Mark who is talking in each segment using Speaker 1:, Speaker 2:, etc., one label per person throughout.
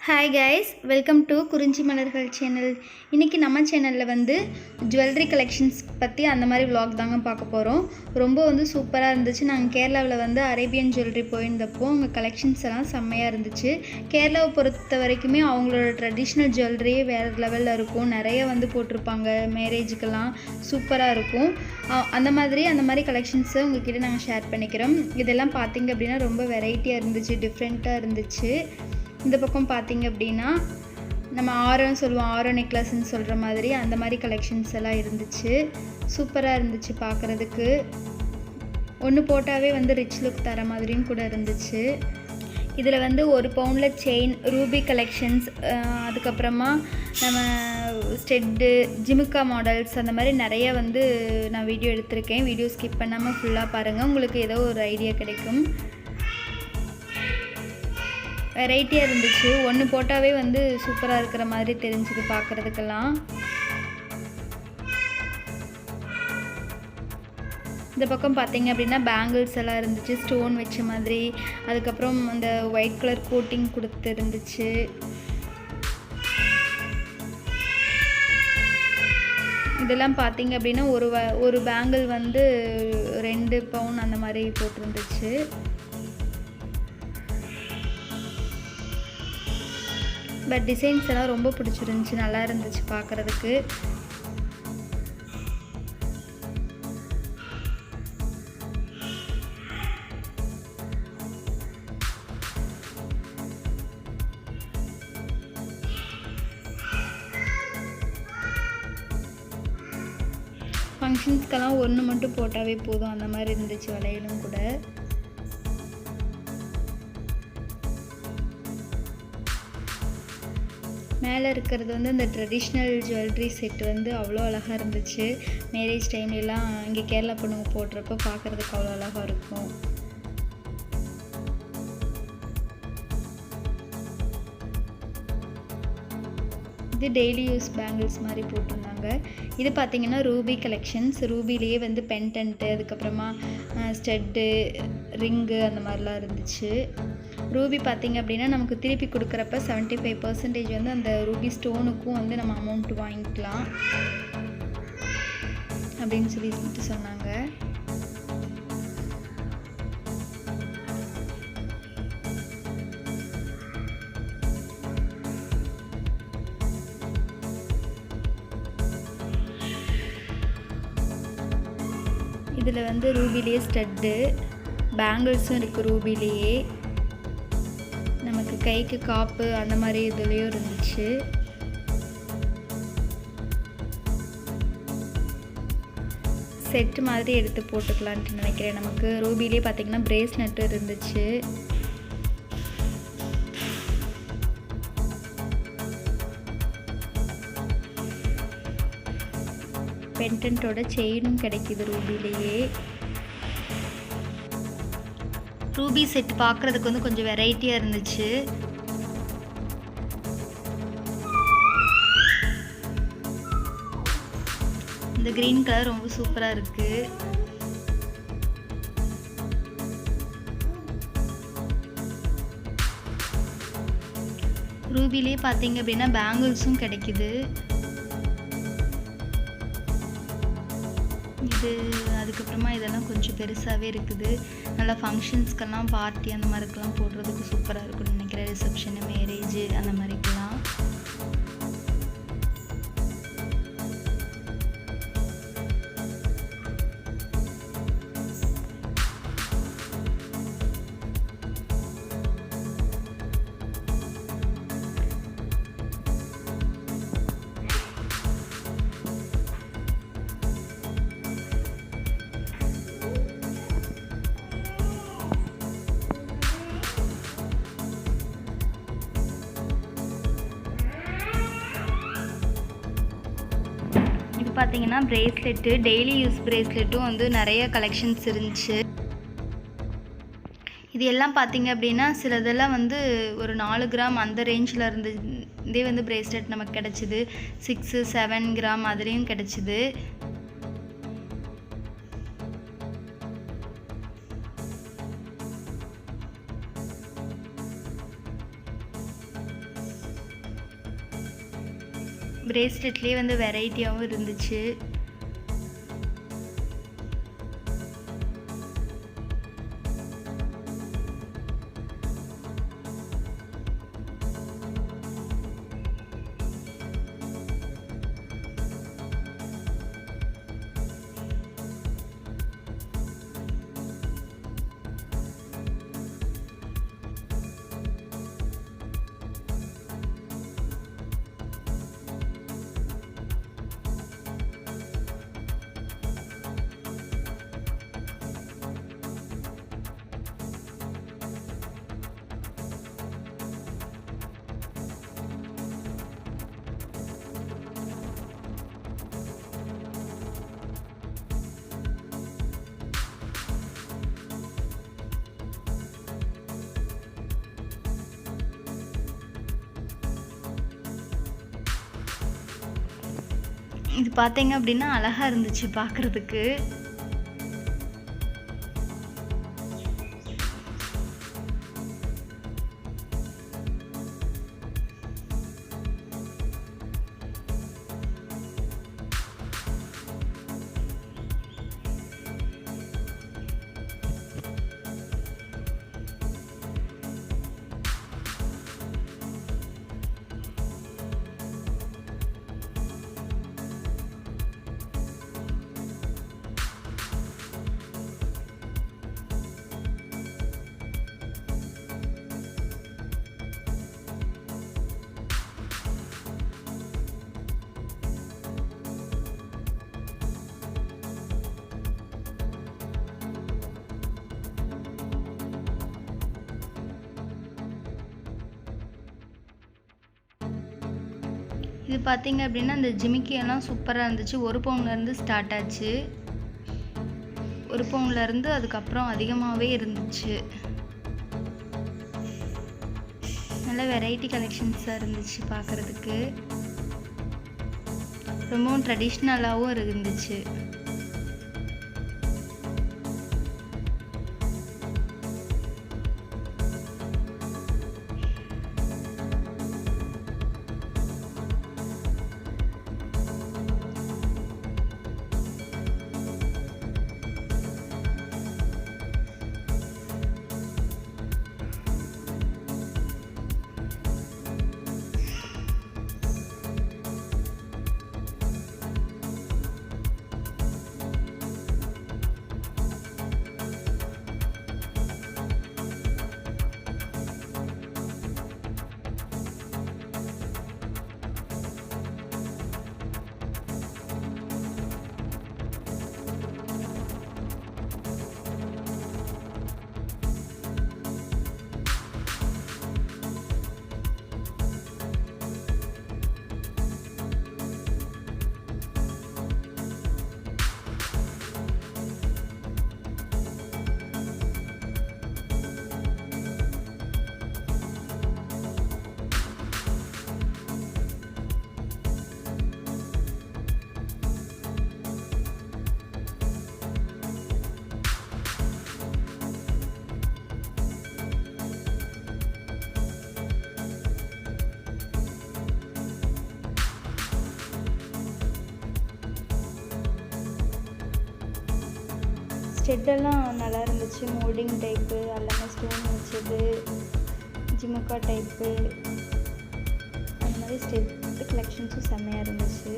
Speaker 1: Hi guys, welcome to குறிஞ்சி மலர்கள் channel. இன்றைக்கி நம்ம சேனலில் வந்து ஜுவல்லரி கலெக்ஷன்ஸ் பற்றி அந்த மாதிரி விலாக் தாங்க பார்க்க போகிறோம். ரொம்ப சூப்பராக இருந்துச்சு. நாங்கள் கேரளாவில் வந்து அரேபியன் ஜுவல்லரி போயிருந்தப்போ அவங்க கலெக்ஷன்ஸ் எல்லாம் செம்மையாக இருந்துச்சு. கேரளாவை பொறுத்த வரைக்குமே அவங்களோட ட்ரெடிஷ்னல் ஜுவல்லரியே வேறு லெவலில் இருக்கும். நிறைய போட்டிருப்பாங்க, மேரேஜுக்கெல்லாம் சூப்பராக இருக்கும். அந்த மாதிரி கலெக்ஷன்ஸை உங்கள்கிட்ட நாங்கள் ஷேர் பண்ணிக்கிறோம். இதெல்லாம் பார்த்திங்க அப்படின்னா ரொம்ப வெரைட்டியாக இருந்துச்சு, டிஃப்ரெண்ட்டாக இருந்துச்சு. இந்த பக்கம் பார்த்திங்க அப்படின்னா நம்ம ஆரம் சொல்லுவோம், ஆரோ நெக்லஸ்ன்னு சொல்கிற மாதிரி அந்த மாதிரி கலெக்ஷன்ஸ் எல்லாம் இருந்துச்சு. சூப்பராக இருந்துச்சு பார்க்குறதுக்கு. ஒன்று போட்டாவே ரிச் லுக் தர மாதிரியும் கூட இருந்துச்சு. இதில் 1 பவுண்டில் செயின், ரூபி கலெக்ஷன்ஸ், அதுக்கப்புறமா நம்ம ஸ்டெட்டு, ஜிமுக்கா மாடல்ஸ், அந்த மாதிரி நிறைய நான் வீடியோ எடுத்திருக்கேன். வீடியோ ஸ்கிப் பண்ணாமல் ஃபுல்லாக பாருங்கள், உங்களுக்கு ஏதோ ஒரு ஐடியா கிடைக்கும். வெரைட்டியாக இருந்துச்சு. ஒன்று போட்டாவே சூப்பராக இருக்கிற மாதிரி தெரிஞ்சுது பார்க்குறதுக்கெல்லாம். இந்த பக்கம் பார்த்திங்க அப்படின்னா பேங்கிள்ஸ் எல்லாம் இருந்துச்சு, ஸ்டோன் வச்ச மாதிரி. அதுக்கப்புறம் அந்த ஒயிட் கலர் கோட்டிங் கொடுத்து இருந்துச்சு. இதெல்லாம் பார்த்திங்க அப்படின்னா ஒரு பேங்கிள் 2 பவுன் அந்த மாதிரி போட்டிருந்துச்சு. பட் டிசைன்ஸ் எல்லாம் ரொம்ப பிடிச்சிருந்துச்சி, நல்லா இருந்துச்சு பார்க்குறதுக்கு. ஃபங்க்ஷன்ஸ்க்கெல்லாம் ஒன்று மட்டும் போட்டாவே போதும், அந்த மாதிரி இருந்துச்சு வளையலும் கூட. மேலே இருக்கிறது இந்த ட்ரெடிஷ்னல் ஜுவல்லரி செட் அவ்வளோ அழகாக இருந்துச்சு. மேரேஜ் டைம்லலாம் இங்கே கேரளா பொண்ணுங்க போடுறப்போ பார்க்குறதுக்கு அவ்வளோ அழகாக இருக்கும். இது டெய்லி யூஸ் பேங்கிள்ஸ் மாதிரி போட்டிருந்தாங்க. இது பார்த்திங்கன்னா ரூபி கலெக்ஷன்ஸ். ரூபிலேயே பென்டென்ட்டு, அதுக்கப்புறமா ஸ்டெட்டு, ரிங்கு அந்த மாதிரிலாம் இருந்துச்சு. ரூபி பார்த்திங்க அப்படின்னா நமக்கு திருப்பி கொடுக்குறப்ப 75% அந்த ரூபி ஸ்டோனுக்கும் நம்ம அமௌண்ட் வாங்கிக்கலாம் அப்படின்னு சொல்லிட்டு சொன்னாங்க. இதில் ரூபிலேயே ஸ்டட்டு, பேங்கிள்ஸும் இருக்குது. ரூபிலேயே நமக்கு கைக்கு காப்பு அந்த மாதிரி இதுலேயும் இருந்துச்சு. செட்டு மாதிரி எடுத்து போட்டுக்கலான்ட்டு நினைக்கிறேன். நமக்கு ரூபிலே பார்த்திங்கன்னா பிரேஸ்லெட்டும் இருந்துச்சு. பென்டென்ட்டோட செயினும் கிடைக்கிது ரூபிலேயே. ரூபி செட் பார்க்குறதுக்கு கொஞ்சம் வெரைட்டியாக இருந்துச்சு. இந்த க்ரீன் கலர் ரொம்ப சூப்பராக இருக்குது. ரூபிலே பார்த்தீங்க அப்படின்னா பேங்கிள்ஸும் கிடைக்குது. அதுக்கப்புறமா இதெல்லாம் கொஞ்சம் பெருசாகவே இருக்குது. நல்லா ஃபங்க்ஷன்ஸ்க்கெல்லாம், பார்ட்டி அந்த மாதிரிக்கெல்லாம் போடுறதுக்கு சூப்பராக இருக்கும்னு நினைக்கிறேன். ரிசப்ஷனு, மேரேஜு அந்த மாதிரிக்கெல்லாம். பார்த்தீங்கன்னா பிரேஸ்லெட்டு, டெய்லி யூஸ் பிரேஸ்லெட்டும் நிறைய கலெக்ஷன்ஸ் இருந்துச்சு. இது எல்லாம் பார்த்தீங்க அப்படின்னா சிலதெல்லாம் ஒரு 4 கிராம் அந்த ரேஞ்சில் இருந்து இதே பிரேஸ்லெட் நமக்கு கிடச்சிது. 6, 7 கிராம் அதுலேயும் கிடச்சிது. பிரேஸ்லெட்லேயே வந்து வெரைட்டியாகவும் இருந்துச்சு. இது பார்த்தீங்க அப்படின்னா அழகாக இருந்துச்சு பார்க்குறதுக்கு. இது பார்த்தீங்க அப்படின்னா அந்த ஜிமிக்கியெல்லாம் சூப்பராக இருந்துச்சு. 1 பவுன்லேருந்து ஸ்டார்ட் ஆச்சு. 1 பவுன்லேருந்து அதுக்கப்புறம் அதிகமாகவே இருந்துச்சு. நல்ல வெரைட்டி கலெக்ஷன்ஸாக இருந்துச்சு பார்க்குறதுக்கு. ரொம்பவும் ட்ரெடிஷ்னலாகவும் இருந்துச்சு. ஸ்டெட்டெல்லாம் நல்லா இருந்துச்சு. மோல்டிங் டைப்பு, எல்லாமே ஸ்டோன் வச்சது, ஜிமுக்கா டைப்பு, அந்த மாதிரி ஸ்டெட்டு கலெக்ஷன்ஸும் செம்மையாக இருந்துச்சு.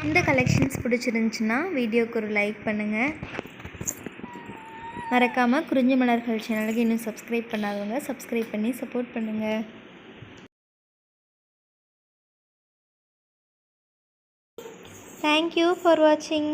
Speaker 1: இந்த கலெக்ஷன்ஸ் பிடிச்சிருந்துச்சுன்னா வீடியோக்கு ஒரு லைக் பண்ணுங்கள். மறக்காமல் குறிஞ்சி மலர்கள் சேனலுக்கு இன்னும் சப்ஸ்கிரைப் பண்ணாதவங்க சப்ஸ்கிரைப் பண்ணி சப்போர்ட் பண்ணுங்கள். Thank you for watching.